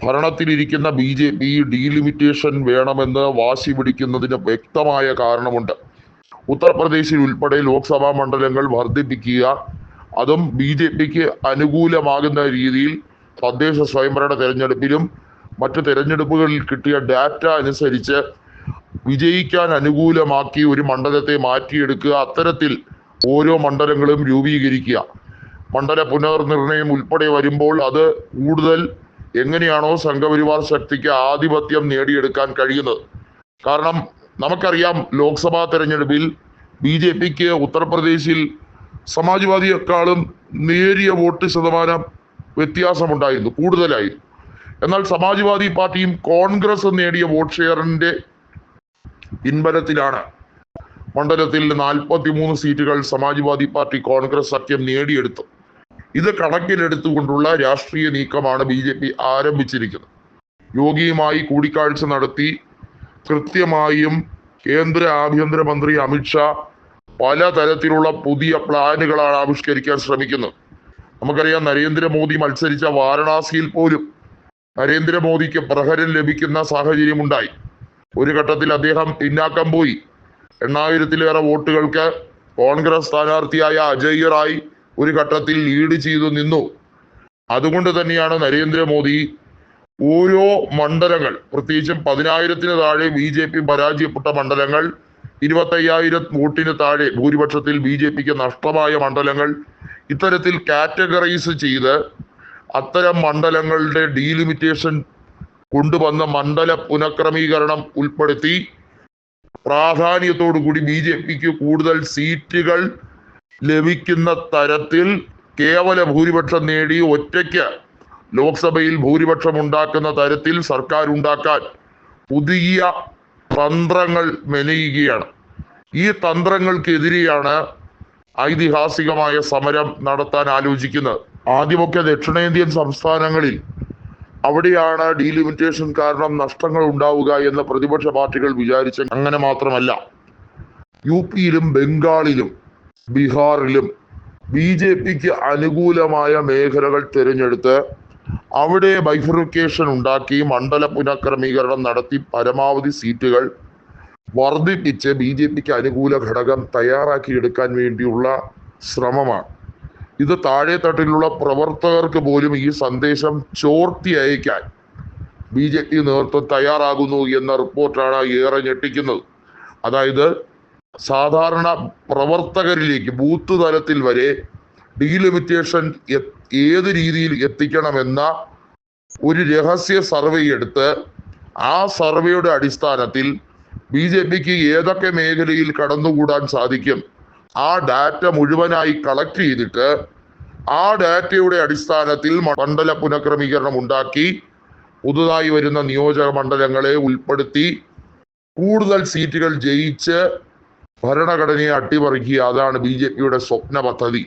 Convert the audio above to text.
ഭരണത്തിലിരിക്കുന്ന BJP delimitation വേണമെന്ന് വാശി പിടിക്കുന്നതിന് വ്യക്തമായ കാരണമുണ്ട്. ഉത്തർപ്രദേശിൽ ഉൾപ്പെടെ ലോക്സഭാ മണ്ഡലങ്ങൾ വർദ്ധിപ്പിക്കുക, അതും BJPക്ക് അനുകൂലമാകുന്ന രീതിയിൽ തദ്ദേശ സ്വയംഭരണ തെരഞ്ഞെടുപ്പിലും മറ്റു തെരഞ്ഞെടുപ്പുകളിൽ കിട്ടിയ ഡാറ്റ അനുസരിച്ച് വിജയിക്കാൻ അനുകൂലമാക്കി ഒരു മണ്ഡലത്തെ മാറ്റിയെടുക്കുക, അത്തരത്തിൽ ഓരോ മണ്ഡലങ്ങളും രൂപീകരിക്കുക. മണ്ഡല പുനർനിർണയം ഉൾപ്പെടെ വരുമ്പോൾ അത് കൂടുതൽ എങ്ങനെയാണോ സംഘപരിവാർ ശക്തിക്ക് ആധിപത്യം നേടിയെടുക്കാൻ കഴിയുന്നത്. കാരണം നമുക്കറിയാം, ലോക്സഭാ തെരഞ്ഞെടുപ്പിൽ BJPക്ക് ഉത്തർപ്രദേശിൽ സമാജ്വാദിയെക്കാളും നേരിയ വോട്ട് ശതമാനം വ്യത്യാസമുണ്ടായിരുന്നു, കൂടുതലായിരുന്നു. എന്നാൽ സമാജ്വാദി പാർട്ടിയും കോൺഗ്രസും നേടിയ വോട്ട് ഷെയറിന്റെ പിൻബലത്തിലാണ് മണ്ഡലത്തിൽ 43 സീറ്റുകൾ സമാജ്വാദി പാർട്ടി കോൺഗ്രസ് സഖ്യം നേടിയെടുത്തു. ഇത് കണക്കിലെടുത്തുകൊണ്ടുള്ള രാഷ്ട്രീയ നീക്കമാണ് BJP ആരംഭിച്ചിരിക്കുന്നത്. യോഗിയുമായി കൂടിക്കാഴ്ച നടത്തി കൃത്യമായും കേന്ദ്ര ആഭ്യന്തരമന്ത്രി അമിത്ഷാ പലതരത്തിലുള്ള പുതിയ പ്ലാനുകളാണ് ആവിഷ്കരിക്കാൻ ശ്രമിക്കുന്നത്. നമുക്കറിയാം, നരേന്ദ്രമോദി മത്സരിച്ച വാരണാസിയിൽ പോലും നരേന്ദ്രമോദിക്ക് പ്രഹരം ലഭിക്കുന്ന സാഹചര്യം ഉണ്ടായി. ഒരു ഘട്ടത്തിൽ അദ്ദേഹം പിന്നാക്കം പോയി. 8000-ലേറെ വോട്ടുകൾക്ക് കോൺഗ്രസ് സ്ഥാനാർത്ഥിയായ അജയ് റായ് ഒരു ഘട്ടത്തിൽ ലീഡ് ചെയ്തു നിന്നു. അതുകൊണ്ട് തന്നെയാണ് നരേന്ദ്രമോദി ഓരോ മണ്ഡലങ്ങൾ, പ്രത്യേകിച്ചും 10000-ന് താഴെ BJP പരാജയപ്പെട്ട മണ്ഡലങ്ങൾ, 25,000 വോട്ടിന് താഴെ ഭൂരിപക്ഷത്തിൽ BJPക്ക് നഷ്ടമായ മണ്ഡലങ്ങൾ, ഇത്തരത്തിൽ കാറ്റഗറൈസ് ചെയ്ത് അത്തരം മണ്ഡലങ്ങളുടെ ഡീലിമിറ്റേഷൻ കൊണ്ടുവന്ന മണ്ഡല പുനഃക്രമീകരണം ഉൾപ്പെടുത്തി പ്രാധാന്യത്തോടുകൂടി BJPക്ക് കൂടുതൽ സീറ്റുകൾ ലഭിക്കുന്ന തരത്തിൽ കേവല ഭൂരിപക്ഷം നേടി ഒറ്റയ്ക്ക് ലോക്സഭയിൽ ഭൂരിപക്ഷം ഉണ്ടാക്കുന്ന തരത്തിൽ സർക്കാർ ഉണ്ടാക്കാൻ പുതിയ തന്ത്രങ്ങൾ മെനയുകയാണ്. ഈ തന്ത്രങ്ങൾക്കെതിരെയാണ് ഐതിഹാസികമായ സമരം നടത്താൻ ആലോചിക്കുന്നത്. ആദ്യമൊക്കെ ദക്ഷിണേന്ത്യൻ സംസ്ഥാനങ്ങളിൽ അവിടെയാണ് ഡീലിമിറ്റേഷൻ കാരണം നഷ്ടങ്ങൾ ഉണ്ടാവുക എന്ന് പ്രതിപക്ഷ പാർട്ടികൾ വിചാരിച്ച. അങ്ങനെ മാത്രമല്ല, UPയിലും ബംഗാളിലും ബീഹാറിലും BJPക്ക് അനുകൂലമായ മേഖലകൾ തിരഞ്ഞെടുത്ത് അവിടെ ബൈഫർക്കേഷൻ ഉണ്ടാക്കി മണ്ഡല പുനഃക്രമീകരണം നടത്തി പരമാവധി സീറ്റുകൾ വർദ്ധിപ്പിച്ച് BJPക്ക് അനുകൂല ഘടകം തയ്യാറാക്കിയെടുക്കാൻ വേണ്ടിയുള്ള ശ്രമമാണ്. ഇത് താഴെ തട്ടിലുള്ള പ്രവർത്തകർക്ക് പോലും ഈ സന്ദേശം ചോർത്തി അയക്കാൻ BJP നേതൃത്വം തയ്യാറാകുന്നു എന്ന റിപ്പോർട്ടാണ് ഏറെ ഞെട്ടിക്കുന്നത്. അതായത് സാധാരണ പ്രവർത്തകരിലേക്ക് ബൂത്ത് തലത്തിൽ വരെ ഡീലിമിറ്റേഷൻ ഏത് രീതിയിൽ എത്തിക്കണമെന്ന ഒരു രഹസ്യ സർവേ എടുത്ത് ആ സർവേയുടെ അടിസ്ഥാനത്തിൽ BJPക്ക് ഏതൊക്കെ മേഖലയിൽ കടന്നുകൂടാൻ സാധിക്കും, ആ ഡാറ്റ മുഴുവനായി കളക്ട് ചെയ്തിട്ട് ആ ഡാറ്റയുടെ അടിസ്ഥാനത്തിൽ മണ്ഡല പുനഃക്രമീകരണം ഉണ്ടാക്കി പുതുതായി വരുന്ന നിയോജക മണ്ഡലങ്ങളെ ഉൾപ്പെടുത്തി കൂടുതൽ സീറ്റുകൾ ജയിച്ച് ഭരണഘടനയെ അട്ടിമറിക്കുക. അതാണ് BJPയുടെ സ്വപ്ന പദ്ധതി.